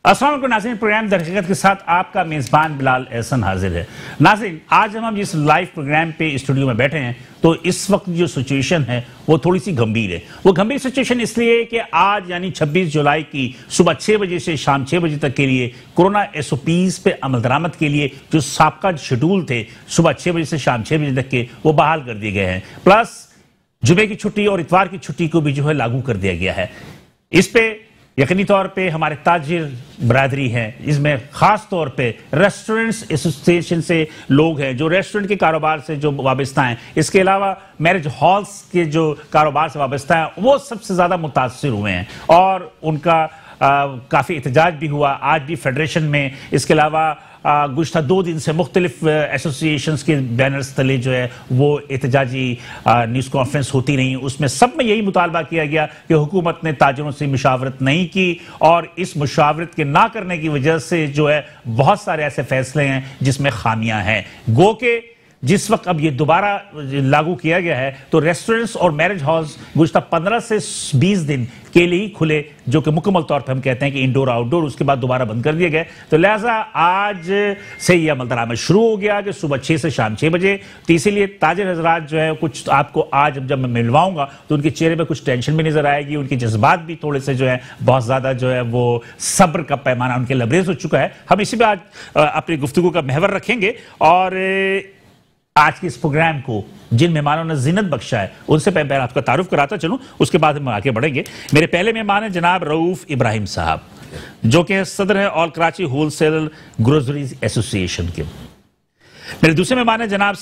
अस्सलाम वालेकुम नाज़रीन, प्रोग्राम दर हकीकत के साथ आपका मेज़बान बिलाल एहसन हाजिर है। नाज़रीन, आज हम जिस लाइव प्रोग्राम पे स्टूडियो में बैठे हैं तो इस वक्त जो सिचुएशन है वो थोड़ी सी गंभीर है। वो गंभीर सिचुएशन इसलिए कि आज यानी 26 जुलाई की सुबह 6 बजे से शाम 6 बजे तक के लिए कोरोना SOPs पे अमल दरामद के लिए जो साबका शेड्यूल थे सुबह 6 बजे से शाम 6 बजे तक के, वो बहाल कर दिए गए हैं। प्लस जुमे की छुट्टी और इतवार की छुट्टी को भी जो है लागू कर दिया गया है। इस पे यकीनी तौर पे हमारे ताजिर बरादरी हैं, इसमें खास तौर पे रेस्टोरेंट्स एसोसिएशन से लोग हैं जो रेस्टोरेंट के कारोबार से जो वाबस्ता हैं। इसके अलावा मैरिज हॉल्स के जो कारोबार से वाबस्ता हैं वो सबसे ज्यादा मुतासर हुए हैं और उनका काफी एहतजाज भी हुआ आज भी फेडरेशन में। इसके अलावा गुज़श्ता 2 दिन से मुख्तलिफ एसोसिएशंस के बैनर्स तले जो है वो एहतजाजी न्यूज़ कॉन्फ्रेंस होती रही। उसमें सब में यही मुतालबा किया गया कि हुकूमत ने ताजिरों से मुशावरत नहीं की और इस मुशावरत के ना करने की वजह से जो है बहुत सारे ऐसे फैसले हैं जिसमें खामियां हैं। गो के जिस वक्त अब ये दोबारा लागू किया गया है तो रेस्टोरेंट्स और मैरिज हॉल्स गुज़श्ता 15 से 20 दिन के लिए ही खुले, जो कि मुकम्मल तौर पर हम कहते हैं कि इंडोर आउटडोर, उसके बाद दोबारा बंद कर दिए गए। तो लिहाजा आज से ये अमल दरामद शुरू हो गया कि सुबह 6 से शाम 6 बजे। तो इसीलिए ताजिर हजरात जो है कुछ आपको आज जब मैं मिलवाऊंगा तो उनके चेहरे पर कुछ टेंशन भी नजर आएगी, उनके जज्बात भी थोड़े से जो है बहुत ज्यादा जो है वो सब्र का पैमाना उनके लबरेज हो चुका है। हम इसी पर आज अपनी गुफ्तगू का महवर रखेंगे और आज के इस प्रोग्राम को जिन मेहमानों ने जिन्नत बख्शा है उनसे पहले आपका तारुफ कराता चलूं, उसके बाद हम आगे बढ़ेंगे। मेरे पहले मेहमान हैं जनाब रऊफ इब्राहिम साहब, जो कि सदर है all Karachi wholesale groceries association के। मेरे दूसरे मेहमान हैं जनाब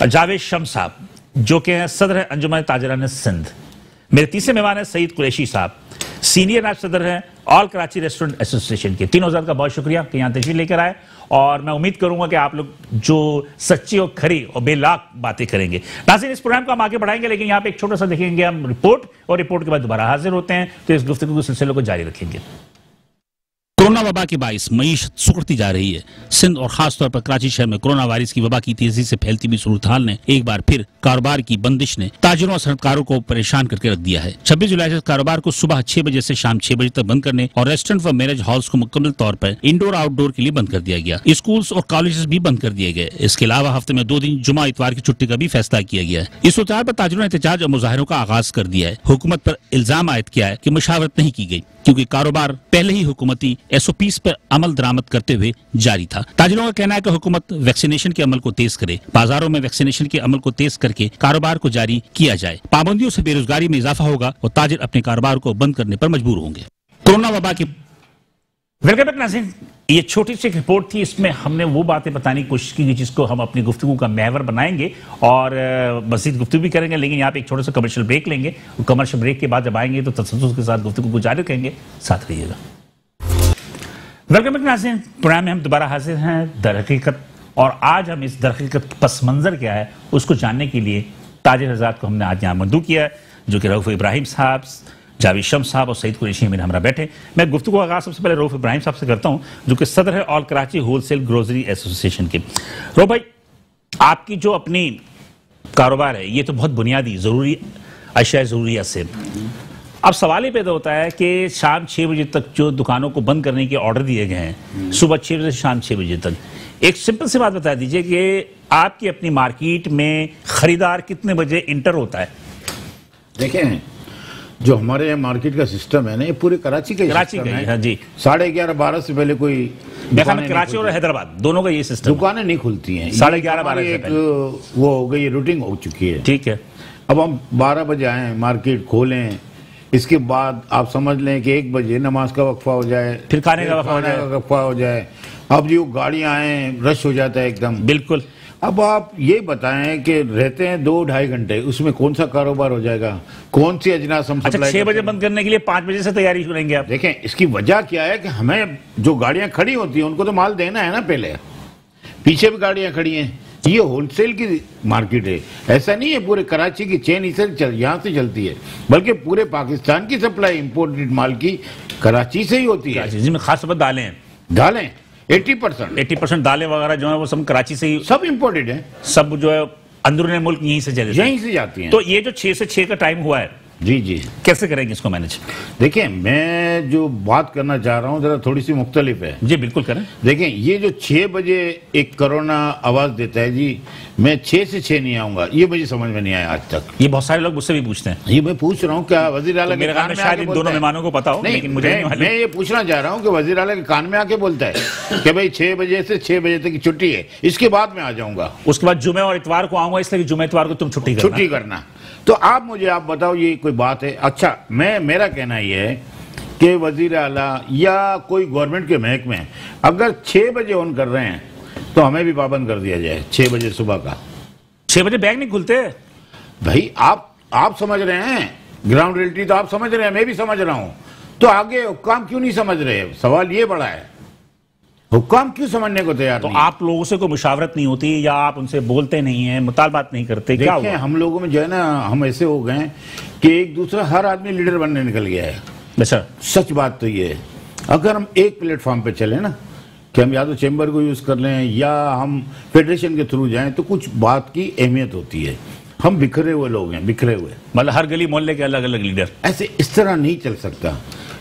जावेद शम्स साहब, जो कि सदर है अंजुमन ताजिरान सिंध। मेरे तीसरे मेहमान हैं सईद कुरैशी साहब, सीनियर नायब सदर हैं ऑल कराची रेस्टोरेंट एसोसिएशन के। तीनों हज़रात का बहुत शुक्रिया कि यहाँ तशरीफ लेकर आए और मैं उम्मीद करूंगा कि आप लोग जो सच्ची और खरी और बेलाक बातें करेंगे। नाज़रीन, इस प्रोग्राम को हम आगे बढ़ाएंगे, लेकिन यहाँ पे एक छोटा सा देखेंगे हम रिपोर्ट, और रिपोर्ट के बाद दोबारा हाजिर होते हैं तो इस गुफ्तगू के सिलसिले को जारी रखेंगे। कोरोना वबा के बाइस मईशत सुखड़ती जा रही है। सिंध और खासतौर पर कराची शहर में कोरोना वायरस की वबा की तेजी से फैलती हुई सूरत हाल ने एक बार फिर कारोबार की बंदिश ने ताजिरों और सनतकारों को परेशान करके रख दिया है। 26 जुलाई से कारोबार को सुबह 6 बजे से शाम 6 बजे तक बंद करने और रेस्टोरेंट व मैरिज हॉल्स को मुकम्मल तौर पर इंडोर आउटडोर के लिए बंद कर दिया गया। स्कूल्स और कॉलेजेस भी बंद कर दिए गए। इसके अलावा हफ्ते में 2 दिन जुमा इतवार की छुट्टी का भी फैसला किया गया है। इस सूरत पर ताजिरों ने एहतजाज और मुजाहरों का आगाज कर दिया है। हुकूमत पर इल्जाम आयद किया है कि मुशावरत नहीं की गई क्योंकि कारोबार पहले ही हुकूमती SOPs पर अमल दरामद करते हुए जारी था। ताजिरों का कहना है कि हुकूमत वैक्सीनेशन के अमल को तेज करे, बाजारों में वैक्सीनेशन के अमल को तेज करके कारोबार को जारी किया जाए। पाबंदियों से बेरोजगारी में इजाफा होगा और ताजिर अपने कारोबार को बंद करने पर मजबूर होंगे। कोरोना वबा की वेलकम बैक नाज़रीन, ये छोटी सी रिपोर्ट थी, इसमें हमने वो बातें बताने की कोशिश की जिसको हम अपनी गुफ्तगू का महवर बनाएंगे और मज़ीद गुफ्तगू भी करेंगे। लेकिन यहाँ पे एक छोटा सा कमर्शियल ब्रेक लेंगे। कमर्शियल ब्रेक के बाद जब आएंगे तो तसल्जुल के साथ गुफ्तगू को जारी रखेंगे। साथ रहिएगा। वेलकम बैक नाज़रीन, प्रोग्राम में हम दोबारा हाजिर हैं दर हकीकत, और आज हम इस दर हकीकत पस मंज़र क्या है उसको जानने के लिए ताजिर हज़रात को हमने आज यहाँ मदऊ किया है, जो कि रऊफ इब्राहिम साहब, जावेद शम्स साहब और सईद कुरैशी मेरे हमरा बैठे। मैं गुफ्तगू का आगाज़ सबसे पहले रऊफ इब्राहिम साहब से करता हूँ, जो कि सदर है all Karachi wholesale grocery association के। रऊफ भाई, आपकी जो अपनी कारोबार है ये तो बहुत बुनियादी ज़रूरी अशिया ज़रूरिया से, अब सवाल ही पैदा होता है कि शाम 6 बजे तक जो दुकानों को बंद करने के ऑर्डर दिए गए हैं, सुबह 6 बजे से शाम 6 बजे तक, एक सिंपल सी बात बता दीजिए कि आपकी अपनी मार्केट में खरीदार कितने बजे इंटर होता है? देखें, जो हमारे यहाँ मार्केट का सिस्टम है ना, ये पूरे कराची का है। हाँ जी, 11:30-12 से पहले कोई कराची और हैदराबाद दोनों का ये सिस्टम, दुकानें नहीं खुलती हैं। 11:30-12 एक वो हो गई, रूटीन हो चुकी है। ठीक है, अब हम 12 बजे आए, मार्केट खोलें, इसके बाद आप समझ लें कि 1 बजे नमाज का वक्फा हो जाए, फिर खाने का वक्फा हो जाए। अब जो गाड़ियां आए, रश हो जाता है एकदम। बिल्कुल। अब आप ये बताएं कि रहते हैं 2-2.5 घंटे, उसमें कौन सा कारोबार हो जाएगा, कौन सी अजनास हम अच्छा, 6 बजे बंद करने के लिए 5 बजे से तैयारी करेंगे आप? देखें, इसकी वजह क्या है कि हमें जो गाड़ियां खड़ी होती हैं उनको तो माल देना है ना, पहले पीछे भी गाड़ियां खड़ी हैं। ये होलसेल की मार्केट है, ऐसा नहीं है पूरे कराची की चेन इसे यहाँ से चलती है, बल्कि पूरे पाकिस्तान की सप्लाई इंपोर्टेड माल की कराची से ही होती है। जिसमें खास बात दालें 80% दालें वगैरह जो है वो सब कराची से ही, सब इंपोर्टेड है, सब जो है अंदरूनी मुल्क यहीं से जाती हैं। तो ये जो 6 से 6 का टाइम हुआ है, जी जी। कैसे करेंगे इसको मैनेज? देखिए, मैं जो बात करना चाह रहा हूँ जरा थोड़ी सी मुख्तलिफ है। जी बिल्कुल करें। देखें, ये जो 6 बजे एक कोरोना आवाज देता है जी, मैं 6 से 6 नहीं आऊंगा, ये मुझे समझ में नहीं आया आज तक। ये बहुत सारे लोग मुझसे भी पूछते हैं। ये मैं पूछ रहा हूँ, क्या वजीर आला के कान में शायद इन दोनों मेहमानों को पता हो, नहीं, लेकिन मुझे नहीं मालूम। मैं ये पूछना चाह रहा हूँ कि वजीर आला के कान में आके बोलता है कि भाई 6 बजे से 6 बजे तक की छुट्टी है, इसके बाद मैं आ जाऊंगा, उसके बाद जुमे और इतवार को आऊंगा, इसलिए जुमे इतवार को तुम छुट्टी करना। तो आप बताओ, ये कोई बात है? अच्छा, मेरा कहना ये है कि वजीर आला या कोई गवर्नमेंट के महकमे अगर 6 बजे ऑन कर रहे हैं तो हमें भी पाबंद कर दिया जाए 6 बजे सुबह का। 6 बजे बैंक नहीं खुलते भाई, आप समझ रहे हैं, ग्राउंड रियलिटी तो आप समझ रहे हैं, मैं भी समझ रहा हूं, तो आगे हुक्काम क्यों नहीं समझ रहे? सवाल ये बड़ा है, हुक्काम क्यों समझने को तैयार नहीं? तो आप लोगों से कोई मुशावरत नहीं होती, या आप उनसे बोलते नहीं है, मुतालबात नहीं करते? क्या हुआ? हम लोगों में जो है ना, हम ऐसे हो गए कि एक दूसरा, हर आदमी लीडर बनने निकल गया है। अच्छा, सच बात तो ये है, अगर हम एक प्लेटफॉर्म पे चले ना, कि हम या तो चैम्बर को यूज कर लें या हम फेडरेशन के थ्रू जाएं, तो कुछ बात की अहमियत होती है। हम बिखरे हुए लोग हैं, बिखरे हुए, मतलब हर गली मोहल्ले के अलग अलग लीडर। ऐसे इस तरह नहीं चल सकता।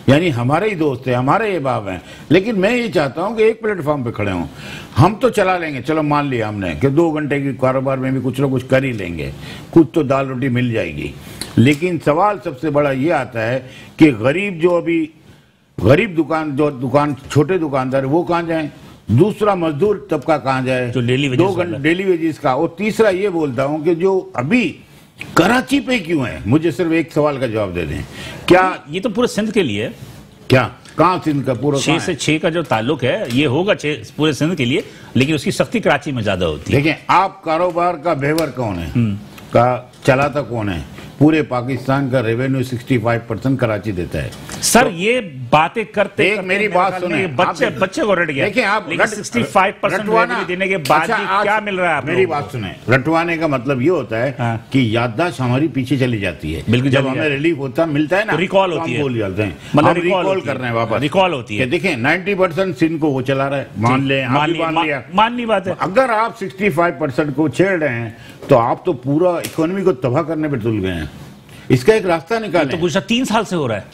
यानी हमारे ही दोस्त हैं, हमारे ये बाप हैं, लेकिन मैं ये चाहता हूं कि एक प्लेटफॉर्म पे खड़े हों। हम तो चला लेंगे, चलो मान लिया हमने कि 2 घंटे की कारोबार में भी कुछ ना कुछ कर ही लेंगे, कुछ तो दाल रोटी मिल जाएगी। लेकिन सवाल सबसे बड़ा ये आता है कि गरीब दुकान छोटे दुकानदार वो कहाँ जाए, दूसरा मजदूर तबका कहाँ जाए जो डेली वेजेस का, और तीसरा ये बोलता हूं कि जो अभी कराची पे क्यों है? मुझे सिर्फ एक सवाल का जवाब दे दें, क्या ये तो पूरे सिंध के लिए? क्या कहाँ सिंध का पूरा 6 से 6 का जो ताल्लुक है ये होगा पूरे सिंध के लिए, लेकिन उसकी सख्ती कराची में ज्यादा होती है। देखें, आप कारोबार का बेवर कौन है, का चलाता कौन है? पूरे पाकिस्तान का रेवेन्यू 65% कराची देता है। सर ये बातें करते एक मेरी बात सुने, बच्चे को रट गया। देखिए, आप 65% रेवेन्यू देने के बाद क्या मिल रहा है? मेरी बात सुने, रटवाने का मतलब ये होता है कि याददाश्त हमारी पीछे चली जाती है। बिल्कुल, जब हमें रिलीफ होता मिलता है ना, रिकॉल होती है, भूल जाते हैं, मतलब रिकॉल कर रहे हैं वापस, रिकॉल होती है। देखिए 90% सिंध को वो चला रहा है, मान लिया, माननी बात है। अगर आप 65% को छेड़ रहे हैं तो आप तो पूरा इकोनॉमी को तबाह करने पर तुल गए हैं। इसका एक रास्ता निकालें। तो गुजरात 3 साल से हो रहा है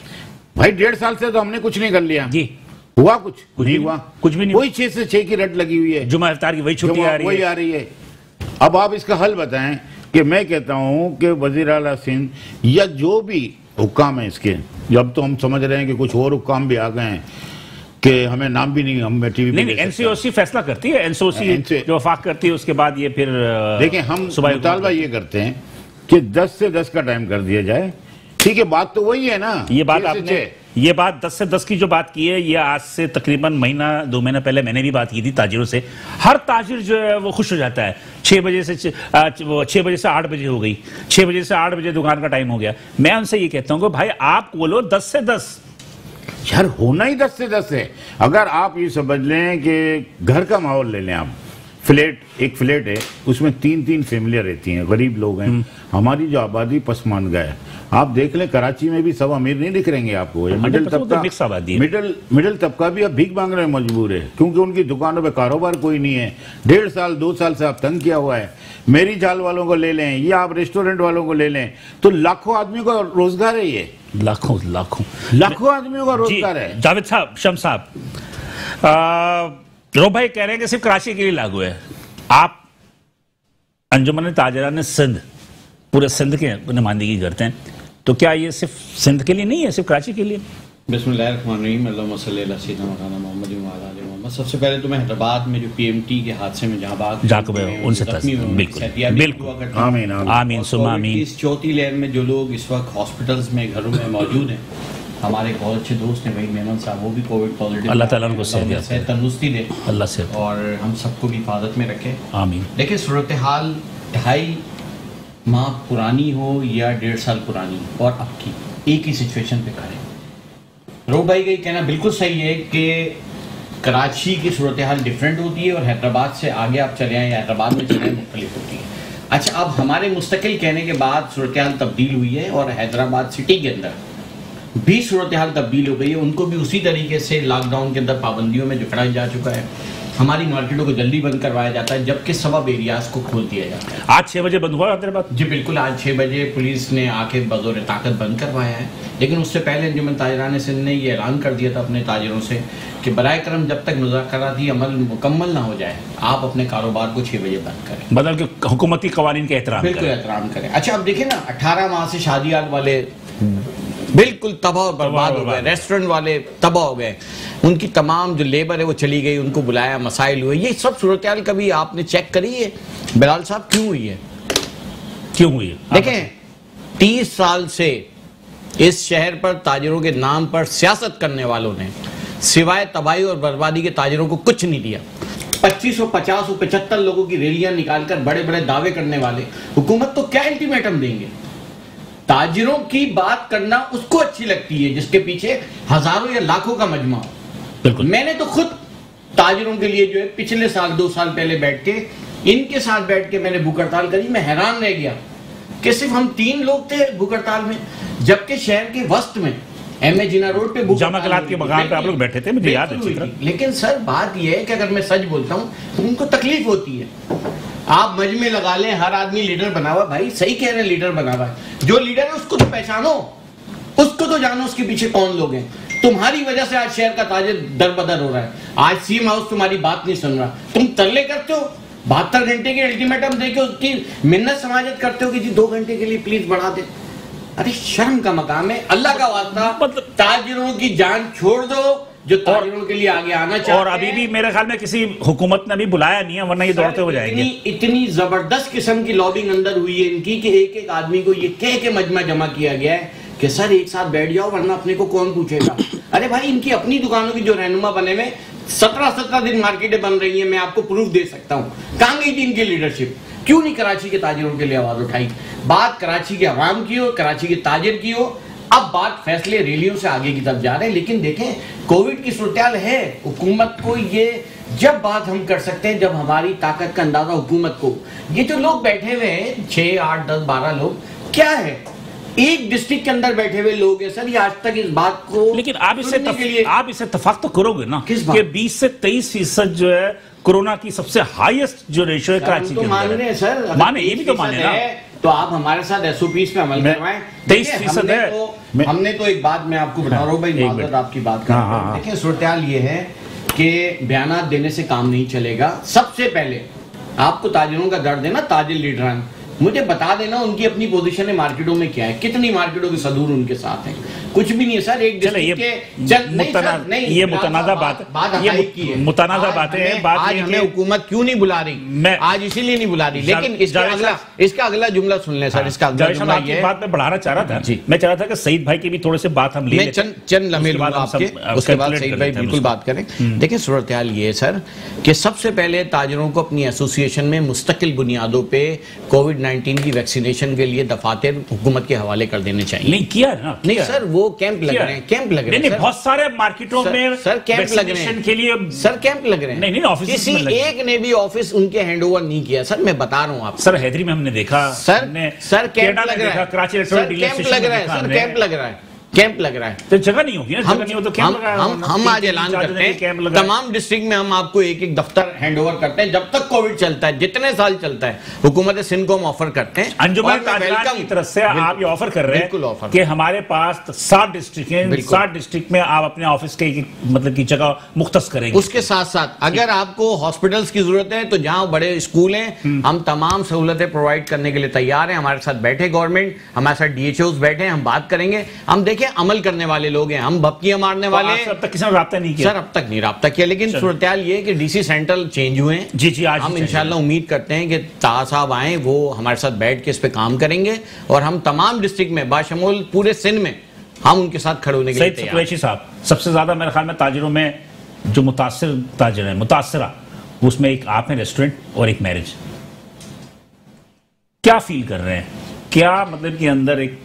भाई, 1.5 साल से तो हमने कुछ नहीं कर लिया जी। हुआ कुछ नहीं हुआ, कुछ भी नहीं। वही 6 से 6 की रट लगी हुई है, जुमा इफ्तार की वही छुट्टी आ रही है। अब आप इसका हल बताएं। कि मैं कहता हूं कि वजीर आला सिंध या जो भी हुक्काम है इसके, जब तो हम समझ रहे हैं कि कुछ और हुक्काम भी आ गए हैं कि हमें नाम भी नहीं, हम टीवी नहीं, एनसीओसी फैसला करती है, एनसीओसी जो वफाक करती है, उसके बाद ये फिर देखें, हम मुतालबा ये करते हैं कि 10 से 10 का टाइम कर दिया जाए। ठीक है, बात तो वही है ना। ये बात 10 से 10 की जो बात की है, ये आज से तकरीबन महीना 2 महीना पहले मैंने भी बात की थी ताजिरों से। हर ताजिर जो है वो खुश हो जाता है। 6 बजे से 8 बजे हो गई, 6 बजे से 8 बजे दुकान का टाइम हो गया। मैं उनसे ये कहता हूँ कि भाई आप बोलो 10 से 10, यार होना ही 10 से 10 है। अगर आप ये समझ लें कि घर का माहौल ले लें, आप एक फ्लैट है, उसमें 3-3 फैमिलियां रहती हैं, गरीब लोग हैं। हमारी जो आबादी पसमानदा है, आप देख लें कराची में भी सब अमीर नहीं दिख रहेंगे आपको। मिडिल तबका भी अब भीख मांगने में मजबूर है, क्योंकि उनकी दुकानों पे कारोबार कोई नहीं है। 1.5 साल 2 साल से आप तंग किया हुआ है। मेरी जाल वालों को ले लें या आप रेस्टोरेंट वालों को ले लें, तो लाखों आदमियों का रोजगार है। ये लाखों आदमियों का रोजगार है। जावेद साहब, शम्स साहब, रो भाई कह रहे हैं कि सिर्फ कराची के लिए लागू है। आप अंजुमन ताजरान सिंध, पूरे सिंध के नुमाइंदगी करते हैं, तो क्या ये सिर्फ सिंध के लिए नहीं है, सिर्फ कराची के लिए? बिस्मिल्लाहिर्रहमानिर्रहीम, अल्लाहुम्मा सल्ली अला सय्यिदिना मौलाना मोहम्मद व अला आलि मोहम्मद। सबसे पहले तो मैं हैदराबाद में जो पीएमटी के हादसे में जहां बात उनसे बिल्कुल आमीन सुम्मा आमीन। इस चौथी लहर में जो लोग इस वक्त हॉस्पिटल्स में, घरों में मौजूद हैं, हमारे बहुत अच्छे दोस्त हैं भाई मेमन साहब, वो भी कोविड पॉजिटिव। अल्लाह ताला उनको सेहत तंदुरुस्ती दे अल्लाह से, और हम सबको भी हिफाजत में रखे, आमीन। देखिए, सूरत हाल 2.5 माह पुरानी हो या 1.5 साल पुरानी हो, और अब की एक ही सिचुएशन पे खड़े। रो भाई का कहना बिल्कुल सही है कि कराची की सूरत हाल डिफरेंट होती है और हैदराबाद से आगे आप चले आए, हैदराबाद में चले आए, मुख्तलिफ होती है। अच्छा, अब हमारे मुस्तकिल कहने के बाद सूरत हाल तब्दील हुई है और हैदराबाद सिटी के अंदर भी सूरत हाल तब्दील हो गई है। उनको भी उसी तरीके से लॉकडाउन के अंदर पाबंदियों में जुटाया जा चुका है। हमारी मार्केटों को जल्दी बंद करवाया जाता है, जबकि सबब एरियाज को खोल दिया जाता है। आज 6 बजे बंद हुआ तेरे बात? जी बिल्कुल, आज 6 बजे पुलिस ने आके बज़ोर ताकत बंद करवाया है, लेकिन उससे पहले अंजुमन ताजिरान सिंध ने ये ऐलान कर दिया था अपने ताजिरों से कि बराए करम जब तक मुज़ाकराती अमल मुकम्मल ना हो जाए आप अपने कारोबार को 6 बजे बंद करें, बदल के हुकूमती कवानीन के एहतराम करें। बिल्कुल एहतराम करें। अच्छा अब देखिए ना, 18 माह से शादियात वाले बिल्कुल तबाह और बर्बाद हो गए, रेस्टोरेंट वाले तबाह हो गए, उनकी तमाम जो लेबर है वो चली गई, उनको बुलाया, मसाइल हुए। ये सब सूरत हाल कभी आपने चेक करी है बिलाल साहब, क्यों हुई है? क्यों हुई है? देखें, 30 साल से इस शहर पर ताजिरों के नाम पर सियासत करने वालों ने सिवाय तबाही और बर्बादी के ताजिरों को कुछ नहीं दिया। 2550 और 75 लोगों की रैलियां निकालकर बड़े बड़े दावे करने वाले हुकूमत तो क्या अल्टीमेटम देंगे? ताजिरों की बात करना उसको अच्छी लगती है जिसके पीछे हजारों या लाखों का मजमा हो। बिल्कुल। मैंने तो खुद ताजिरों के लिए जो है पिछले साल 2 साल पहले बैठ के इनके साथ बैठ के मैंने भूख हड़ताल करी। मैं हैरान रह गया कि सिर्फ हम 3 लोग थे भूख हड़ताल में, जबकि शहर के वस्त में एमए जिना रोड पे जमाकलात के मकाम पे आप लोग बैठे थे, मुझे याद है। लेकिन सर बात यह है कि अगर मैं सच बोलता हूं तो उनको तकलीफ होती है। आप मजमे लगा लें, हर आदमी लीडर बना हुआ, भाई सही कह रहे हैं, लीडर बना हुआ है। जो लीडर है उसको तो पहचानो, उसको तो जानो उसके पीछे कौन लोग हैं। तुम्हारी वजह से आज शहर का ताजिर दरबदर हो रहा है। आज सीएम हाउस तुम्हारी बात नहीं सुन रहा, तुम तरले करते हो, 72 घंटे के अल्टीमेटम देके उसकी मिन्नत समाजत करते हो कि जी 2 घंटे के लिए प्लीज बढ़ा दे। अरे शर्म का मकाम है, अल्लाह का वास्ता ताजिरों की जान छोड़ दो जो ताजिरों के लिए आगे आना चाहते हैं। और अभी भी मेरे ख्याल में किसी हुकूमत ने भी बुलाया नहीं है, वरना ये दौड़ते हो जाएंगे। इतनी जबरदस्त किस्म की लॉबिंग अंदर हुई है इनकी कि एक एक आदमी को ये कह के मजमा जमा किया गया है कि सर एक साथ बैठ जाओ वरना अपने को कौन पूछेगा। अरे भाई इनकी अपनी दुकानों की जो रहनुमा बने में 17 दिन मार्केटें बन रही हैं, मैं आपको प्रूफ दे सकता हूँ। कहाँ गई थी इनकी लीडरशिप? क्यों नहीं कराची के ताजिरों के लिए आवाज उठाई? बात कराची के अवाम की हो, कराची के ताजिर की हो। अब बात फैसले रैलियों से आगे की तरफ जा रहे हैं। लेकिन देखें कोविड की सूरत है, हुकूमत को ये जब बात हम कर सकते हैं जब हमारी ताकत का अंदाजा हुकूमत को, ये जो लोग बैठे हुए हैं 6, 8, 10, 12 लोग, क्या है एक डिस्ट्रिक्ट के अंदर बैठे हुए लोग हैं सर, ये आज तक इस बात को, लेकिन आप इसे इत्तेफाक तो करोगे ना कि 20 से 23% जो है कोरोना की सबसे हाईएस्ट जो रेशियो है कराची तो के मान रहे हैं सर, माने ये भी तो माने ना, तो आप हमारे साथ एसओपीज पे अमल करवाएं। 23% है। हमने तो एक बात मैं आपको बता रहा हूँ भाई, माजरत आपकी बात कर रहा हूं। देखिए सूरत ये है कि बयानात देने से काम नहीं चलेगा। सबसे पहले आपको ताजिरों का दर्द है ना, ताजिर लीडरान, मुझे बता देना उनकी अपनी पोजीशन है मार्केटों में क्या है, कितनी मार्केटों के सदूर उनके साथ हैं। कुछ भी नहीं है सर, एक डिस्ट्रिक्ट के ये मुतनाज़ा बातें हैं। आज हमें हुकूमत क्यों नहीं बुला रही? आज इसीलिए नहीं बुला रही। लेकिन इसका अगला जुमला सुन लें सर। इसका अगला जुमला ये बात मैं बढ़ाना चाह रहा था, मैं चाह रहा था कि सईद भाई की भी थोड़े से बात हम ले लें, चंद लम्हे लूंगा आपके, उसके बाद सईद भाई बिल्कुल बात करें। देखिए सूरत हाल ये है सर कि सबसे पहले ताजिरों को अपनी एसोसिएशन में मुस्तकिल बुनियादों पे कोविड-19 की वैक्सीनेशन के लिए दफातर हुकूमत के हवाले कर देने चाहिए। नहीं किया ना, नहीं सर, वो कैंप लग रहे हैं, कैंप लग रहे हैं, बहुत सारे मार्केटों में सर कैंप लग रहे हैं के लिए, सर कैंप लग रहे हैं। नहीं ऑफिस किसी एक ने भी ऑफिस उनके हैंडओवर नहीं किया सर, मैं बता रहा हूँ आप। सर हैदरी में हमने देखा, सर कैंप लग रहा है, कराची कैंप लग रहा है सर, कैंप लग रहा है, कैंप लग रहा है। तो जगह नहीं होगी ना, जगह नहीं हो तो कैंप लगा। हम आज ऐलान करते हैं तमाम डिस्ट्रिक्ट में हम आपको एक एक दफ्तर हैंडओवर करते हैं जब तक कोविड चलता है, जितने साल चलता है। हुकूमत सिंध को हम ऑफर करते हैं, अंजुमन ताजिरान की तरफ से आप ये ऑफर कर रहे हैं कि हमारे पास 7 डिस्ट्रिक्ट हैं, 7 डिस्ट्रिक्ट में आप अपने ऑफिस के मतलब की जगह मुख्तस करेंगे। उसके साथ साथ अगर आपको हॉस्पिटल्स की जरूरत है तो जहां बड़े स्कूल हैं हम तमाम सहूलतें प्रोवाइड करने के लिए तैयार हैं। हमारे साथ बैठे गवर्नमेंट, हमारे साथ डीएचओस बैठे हैं, हम बात करेंगे। हम देखें अमल करने वाले लोग हैं, हम भपकियां मारने वाले अब तक किसी ने राब्ता नहीं किया सर, अब तक नहीं राब्ता किया। लेकिन सूरत हाल ये कि डीसी सेंट्रल चेंज हुए हैं। जी आज हम इंशाल्लाह उम्मीद करते हैं कि ताहा साहब आए, वो हमारे साथ बैठ के इस पे काम करेंगे और हम तमाम डिस्ट्रिक्ट में बाशमूल पूरे सिंध में हम उनके साथ खड़े होने के लिए तैयार हैं। साहब सबसे ज्यादा मेरे ख्याल में ताजिरों में जो मुतासिर ताजिर है, मुतासिरा, उसमें एक आप हैं रेस्टोरेंट और एक मैरिज। क्या फील कर रहे हैं? क्या मतलब कि अंदर एक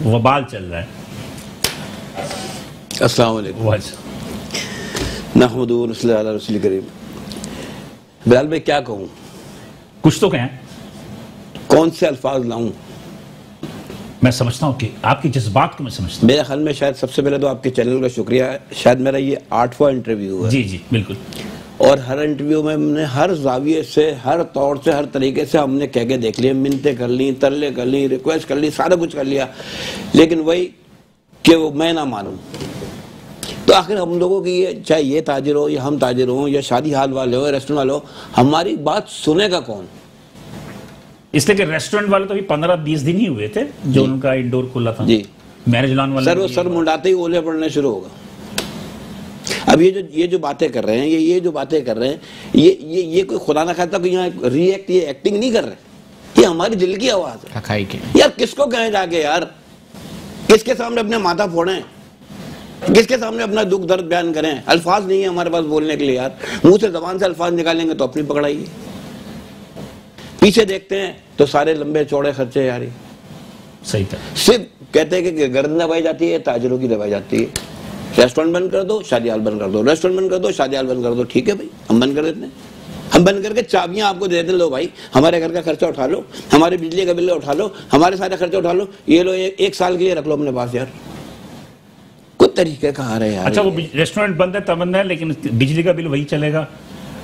वबाल चल रहा है? अस्सलाम वालेकुम नहमदुहु व नसल्ली अला रसूल करीम। बिलाल भाई क्या कहूँ, कुछ तो कहें, कौन से अल्फाज लाऊं? मैं समझता हूँ कि आपकी जज्बात को मैं समझता हूँ। मेरे ख्याल में शायद सबसे पहले तो आपके चैनल का शुक्रिया है, शायद मेरा ये 8वां इंटरव्यू है। जी बिल्कुल। और हर इंटरव्यू में हमने हर जाविये से, हर तौर से, हर तरीके से हमने कह के देख लिया, मिन्नतें कर ली, तरले कर ली, रिक्वेस्ट कर ली, सारा कुछ कर लिया, लेकिन वही कि वो मैं ना मानूं। तो आखिर हम लोगों की ये, चाहे ये ताजिर हो या हम ताजिर हो या शादी हाल वाले हो, रेस्टोरेंट वाले हो, हमारी बात सुनेगा कौन? इसलिए कि रेस्टोरेंट वाले तो अभी 15-20 दिन ही हुए थे जो उनका इंडोर खुला था जी, मैरिज लॉन वाला सर मुंडाते ही ओले पड़ने शुरू होगा। अब ये जो बातें कर रहे हैं, ये जो बातें कर रहे हैं, ये कोई खुदा ना खाता कोई यहाँ रिएक्ट, ये एक्टिंग नहीं कर रहे, ये हमारी दिल की आवाज है। यार किसको कहें जाके, यार किसके सामने अपने माथा फोड़ें, किसके सामने अपना दुख दर्द बयान करें? अल्फाज नहीं है हमारे पास बोलने के लिए यार, मुंह से जबान से अल्फाज निकालेंगे तो अपनी पकड़ाइए। पीछे देखते हैं तो सारे लंबे चौड़े खर्चे यार, सही था। सिर्फ कहते हैं कि गर्दन दबाई जाती है, ताजरों की दबाई जाती है। रेस्टोरेंट बंद कर दो, शादी हाल बंद कर दो, रेस्टोरेंट बंद कर दो, शादी हाल बंद कर दो, ठीक है भाई, हम बंद कर देते हैं। हम बंद करके चाबियां आपको दे देते, लो भाई हमारे घर का खर्चा उठा लो, हमारे बिजली का बिल उठा लो, हमारे सारे खर्चे उठा लो, ये लो एक साल के लिए रख लो अपने पास। यार कुछ तरीके का आ रहे हैं यार। अच्छा, वो रेस्टोरेंट बंद है तब बंद है, लेकिन बिजली का बिल वही चलेगा,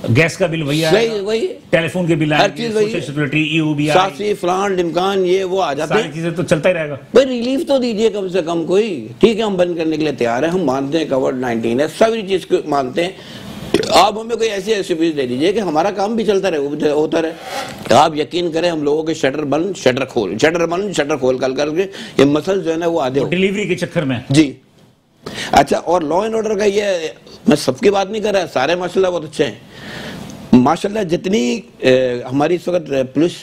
गैस का बिल वही आएगा, वही टेलीफोन के बिल आएंगे, सोशल सिक्योरिटी, ईओबी, सासी, फलान ढिमकान, ये वो आ जाते हैं, सारी चीजें तो चलता ही रहेगा। भाई रिलीफ तो दीजिए कम से कम कोई। ठीक है, हम बंद करने के लिए तैयार है, हम मानते हैं कोविड-19 है, सभी चीज को मानते हैं। आप हमें कोई ऐसी रेसिपीज दे दीजिए कि हमारा काम भी चलता रहे, वो भी होता रहे। आप यकीन करें, हम लोगों के शटर बंद, शटर खोल, शटर बंद, शटर खोल कर करके ये मसल जो है ना वो आधे डिलीवरी के चक्कर में जी। अच्छा, और लॉ एंड ऑर्डर का ये, मैं सबकी बात नहीं कर रहा, सारे माशाल्लाह बहुत अच्छे हैं माशाल्लाह। जितनी हमारी इस वक्त पुलिस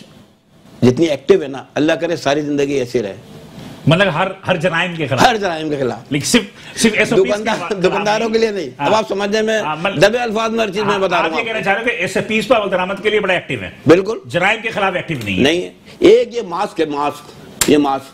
जितनी एक्टिव है ना, अल्लाह करे सारी जिंदगी ऐसी रहे, मतलब हर जराइम के खिलाफ, हर जराइम के खिलाफ, लेकिन सिर्फ दुकानदारों के लिए नहीं। अब आप समझने में दबे अल्फाज में हर चीज में बता रहा हूं। ये कहना चाह रहे हो कि एसएपीज पर दरामद के लिए बड़ा एक्टिव है? बिल्कुल, जराइम के खिलाफ एक्टिव नहीं है। एक ये मास्क है, मास्क, ये मास्क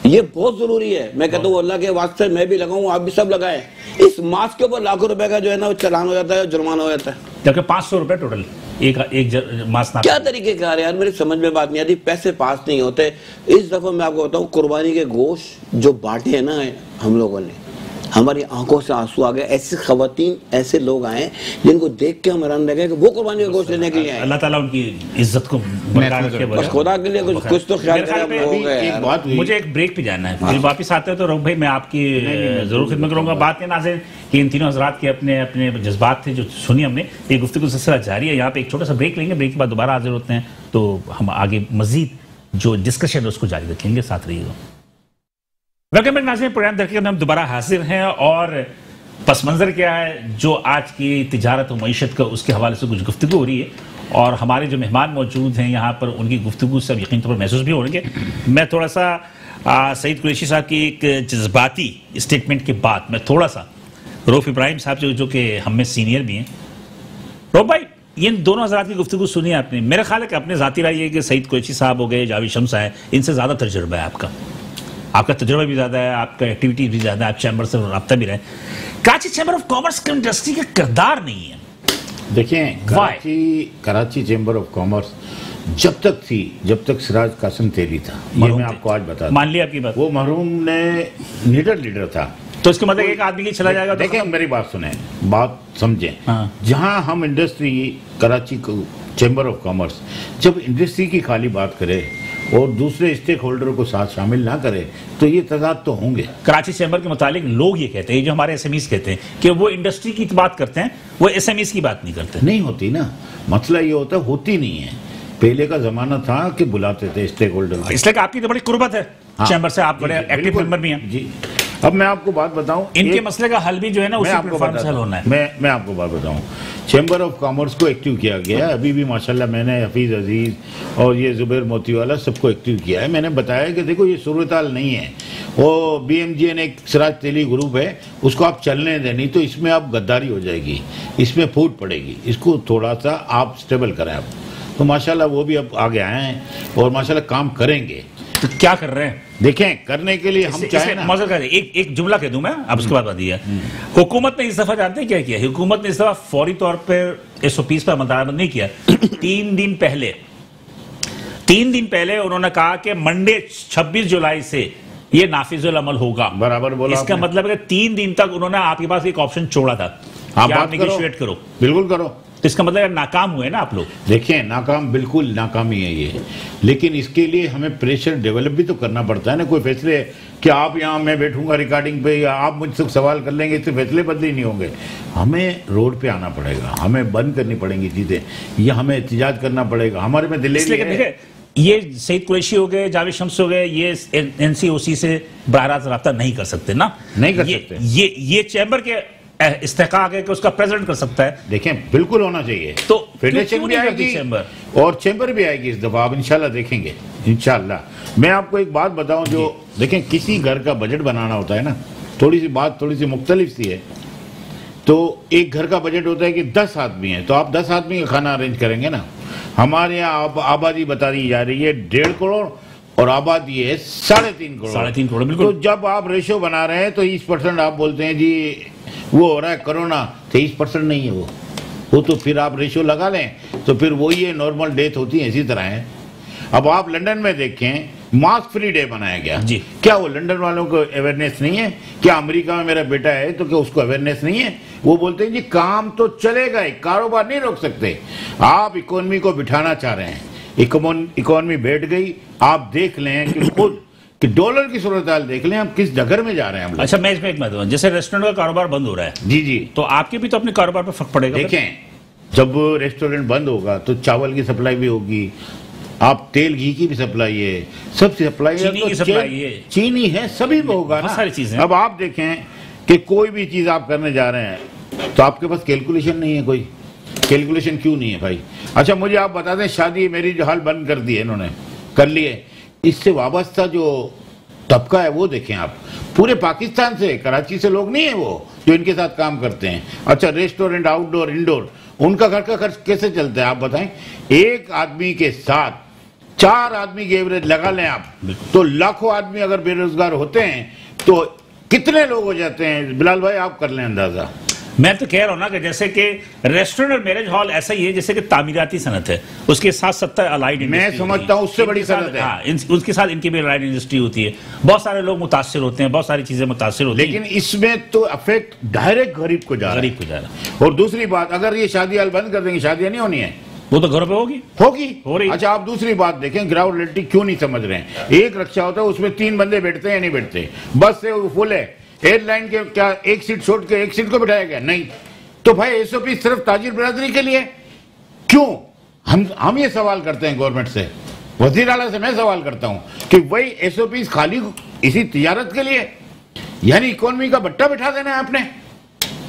ये बहुत जरूरी है। मैं कहता हूँ अल्लाह के वास्ते मैं भी लगाऊं, आप भी सब लगाएं। इस मास्क के ऊपर लाखों रुपए का जो है ना चालान हो जाता है, जुर्माना हो जाता है, जबकि 500 रुपए टोटल एक मास्क। क्या तरीके का यार, मेरी समझ में बात नहीं आती, पैसे पास नहीं होते। इस दफा मैं आपको बताऊं, कुर्बानी के गोश्त जो बांटे हैं ना हम लोगों ने, हमारी आंखों से आंसू आ गए। ऐसी खवातीन, ऐसे लोग आए जिनको देख के हम हैरान रह गए कि वो कुर्बानी का गोश्त लेने के लिए आए। अल्लाह ताला उनकी इज्जत को बरकरार रखे। बस खुदा के लिए कुछ तो ख्याल करें। मुझे एक ब्रेक पे जाना है, फिर वापस आते हैं तो रऊफ भाई मैं आपकी जरूर खिदमत करूंगा। बात है नाज़रीन कि इन तीनों हजरात के अपने अपने जज्बात थे जो सुनी हमने। ये गुफ्तगू सिलसिला जारी है, यहाँ पे एक छोटा सा ब्रेक लेंगे, ब्रेक के बाद दोबारा हाजिर होते हैं तो हम आगे मजीद जो डिस्कशन है उसको जारी रखेंगे। साथ रहिएगा। वेलकम बैक नाज़रीन, प्रोग्राम देखिए हम दोबारा हाजिर हैं और पस मंजर क्या है जो आज की तिजारत और मईशत का, उसके हवाले से कुछ गुफ्तगू हो रही है और हमारे जो मेहमान मौजूद हैं यहाँ पर उनकी गुफ्तगू से यकीन तौर पर महसूस भी होंगे। मैं थोड़ा सा सईद कुरैशी साहब की एक जज्बाती स्टेटमेंट के बाद मैं थोड़ा सा रऊफ इब्राहिम साहब जो कि हम में सीनियर भी हैं, रऊफ भाई इन दोनों हजरात की गुफ्तगू सुनी आपने, मेरा ख्याल है कि अपने जाती राय है कि सईद कुरैशी साहब हो गए, जावेद शम्स है, इनसे ज़्यादा तजुर्बा है आपका तजुर्बा भी ज्यादा है, आपका एक्टिविटी भी ज्यादा है, आप चैम्बर से रब्ता भी रहे। कराची चैम्बर ऑफ कॉमर्स की इंडस्ट्री का किरदार नहीं है। देखिए, कराची चैम्बर ऑफ कॉमर्स जब तक थी, जब तक सिराज कासिम तेली था, ये मैं आपको आज बता, मान लिया आपकी बात, वो मरहूम ने लीडर था, तो इसका मतलब एक आदमी की चला जाएगा। देखिए मेरी बात सुने, बात समझें। जहां हम industry, Karachi chamber of commerce जब इंडस्ट्री की खाली बात करे और दूसरे स्टेक होल्डर को साथ शामिल ना करे तो ये तजाद तो होंगे। कराची चैम्बर के मुतालिक लोग ये कहते हैं, जो हमारे एसएमईज कहते हैं कि वो इंडस्ट्री की बात करते हैं, वो एसएमईज की बात नहीं करते। नहीं होती ना, मसला ये होता है होती नहीं है। पहले का जमाना था कि बुलाते थे स्टेक होल्डर, इसलिए आपकी तो बड़ी कुर्बत है चैम्बर से, आप बड़े एक्टिव मेंबर भी हैं जी। अब मैं आपको बात बताऊं, इनके मसले का हल भी जो है ना उसी प्लेटफॉर्म से हल होना है। मैं आपको बात बताऊं, चैम्बर ऑफ कॉमर्स को एक्टिव किया गया है। अभी भी माशाल्लाह मैंने हफीज अजीज और ये जुबैर मोतीवाला सबको एक्टिव किया है। मैंने बताया कि देखो ये सूरत-ए-हाल नहीं है, वो BMGN एक सिराज तेली ग्रुप है, उसको आप चलने दें, नहीं तो इसमें आप गद्दारी हो जाएगी, इसमें फूट पड़ेगी, इसको थोड़ा सा आप स्टेबल करें। आप तो माशाल्लाह वो भी अब आगे आए हैं और माशाल्लाह काम करेंगे। तो क्या कर रहे हैं? देखें, करने के लिए हम चाहें ना, एक जुमला कह दूं मैं, अब उसके बाद बात दिया। हुकूमत ने इस दफा जानते हैं क्या किया? हुकूमत ने इस दफा फौरी तौर पर SOPs पर अमल नहीं किया। 3 दिन पहले उन्होंने कहा कि मंडे 26 जुलाई से ये नाफिजुल अमल होगा। बराबर बोला। इसका मतलब है कि 3 दिन तक उन्होंने आपके पास एक ऑप्शन छोड़ा था, आप नेगोशिएट करो। बिल्कुल करो। तो इसका मतलब नाकाम हुए ना आप लोग। देखिए नाकाम, बिल्कुल नाकामी है ये, लेकिन इसके लिए हमें प्रेशर डेवलप भी तो करना पड़ता है ना। कोई फैसले कि आप यहाँ मैं बैठूंगा रिकॉर्डिंग पे या आप मुझसे सवाल कर लेंगे, इससे फैसले बदले नहीं होंगे। हमें रोड पे आना पड़ेगा, हमें बंद करनी पड़ेंगी चीजें, या हमें एहतजाज करना पड़ेगा। हमारे में दिल्ली ये सईद कुरैशी हो गए, जावेद शम्स हो गए, ये एनसीओसी से बराह रास्त रब्ता नहीं कर सकते ना, नहीं कर सकते। ये चैम्बर के इस्तेकाक है कि उसका प्रेसिडेंट कर सकता है। देखें बिल्कुल होना चाहिए, तो फेडरेशन भी आएगी और चैम्बर भी आएगी इस दफा, आप इंशाल्लाह देखेंगे इंशाल्लाह। मैं आपको एक बात बताऊं, जो देखें किसी घर का बजट बनाना होता है ना, थोड़ी सी बात थोड़ी सी मुख्तलिफ सी है। तो एक घर का बजट होता है कि 10 आदमी है, तो आप 10 आदमी का खाना अरेंज करेंगे ना। हमारे यहाँ आबादी बता दी जा रही है 1.5 करोड़ और आबादी है 3.5 करोड़। 3.5 करोड़ बिल्कुल। तो जब आप रेशो बना रहे हैं तो 20% आप बोलते हैं जी वो हो रहा है कोरोना, 23% नहीं है वो तो फिर आप रेशो लगा लें तो फिर वही है, नॉर्मल डेथ होती है इसी तरह है। अब आप लंदन में देखें मास्क फ्री डे मनाया गया जी। क्या वो लंदन वालों को अवेयरनेस नहीं है? क्या अमेरिका में मेरा बेटा है तो क्या उसको अवेयरनेस नहीं है? वो बोलते हैं जी काम तो चलेगा ही, कारोबार नहीं रोक सकते। आप इकोनॉमी को बिठाना चाह रहे हैं, इकोनॉमी बैठ गई। आप देख लें कि खुद कि डॉलर की सूरत हाल देख लें, आप किस जगह में जा रहे हैं हम लोग। अच्छा मैं इसमें एक बात, जैसे रेस्टोरेंट का कारोबार बंद हो रहा है जी जी, तो आपके भी तो अपने कारोबार पर फर्क पड़ेगा। देखें जब रेस्टोरेंट बंद होगा तो चावल की सप्लाई भी होगी, आप तेल घी की भी सप्लाई है, सब सप्लाई है, चीनी की सप्लाई है, चीनी है, सभी में होगा ना, सारी चीजें। अब आप देखें कि कोई भी चीज आप करने जा रहे हैं तो आपके पास कैलकुलेशन नहीं है। कोई कैलकुलेशन क्यों नहीं है भाई? अच्छा मुझे आप बता दें, शादी मेरी जो हाल बंद कर दी है इन्होंने, कर लिए, इससे वाबस्ता जो तबका है वो देखें आप, पूरे पाकिस्तान से, कराची से लोग नहीं है वो जो इनके साथ काम करते हैं। अच्छा रेस्टोरेंट, आउटडोर, इंडोर, उनका घर का खर्च कैसे चलता है आप बताएं? एक आदमी के साथ 4 आदमी की एवरेज लगा लें आप, तो लाखों आदमी अगर बेरोजगार होते हैं तो कितने लोग हो जाते हैं? बिलाल भाई आप कर लें अंदाजा। मैं तो कह रहा हूं ना कि जैसे कि रेस्टोरेंट और मैरिज हॉल ऐसा ही है जैसे कि तामीराती सनत है, उसके साथ 70 अलाइड इंडस्ट्री, मैं समझता हूं उससे बड़ी सनत है। हाँ, उसके साथ इनकी भी अलाइड इंडस्ट्री होती है, बहुत सारे लोग मुतासिर होते हैं, बहुत सारी चीजें मुतासिर होती हैं, लेकिन इसमें तो अफेक्ट डायरेक्ट गरीब को जा रहा है। और दूसरी बात, अगर ये शादी हाल बंद कर देंगे, शादियां नहीं होनी है, वो तो घरों पे होगी हो रही। अच्छा आप दूसरी बात देखें, ग्राउंड रियलिटी क्यों नहीं समझ रहे हैं? एक रक्षा होता है उसमें 3 बंदे बैठते हैं या नहीं बैठते? बस से वो फुल है, एयरलाइन के क्या एक सीट छोड़ के एक सीट को बिठाया गया? नहीं। तो भाई एसओपी सिर्फ ताजिर बिरादरी के लिए क्यों? हम ये सवाल करते हैं गवर्नमेंट से, वजीर आला से मैं सवाल करता हूं कि वही एसओपी खाली इसी तिजारत के लिए, यानी इकोनॉमी का बट्टा बिठा देना है आपने।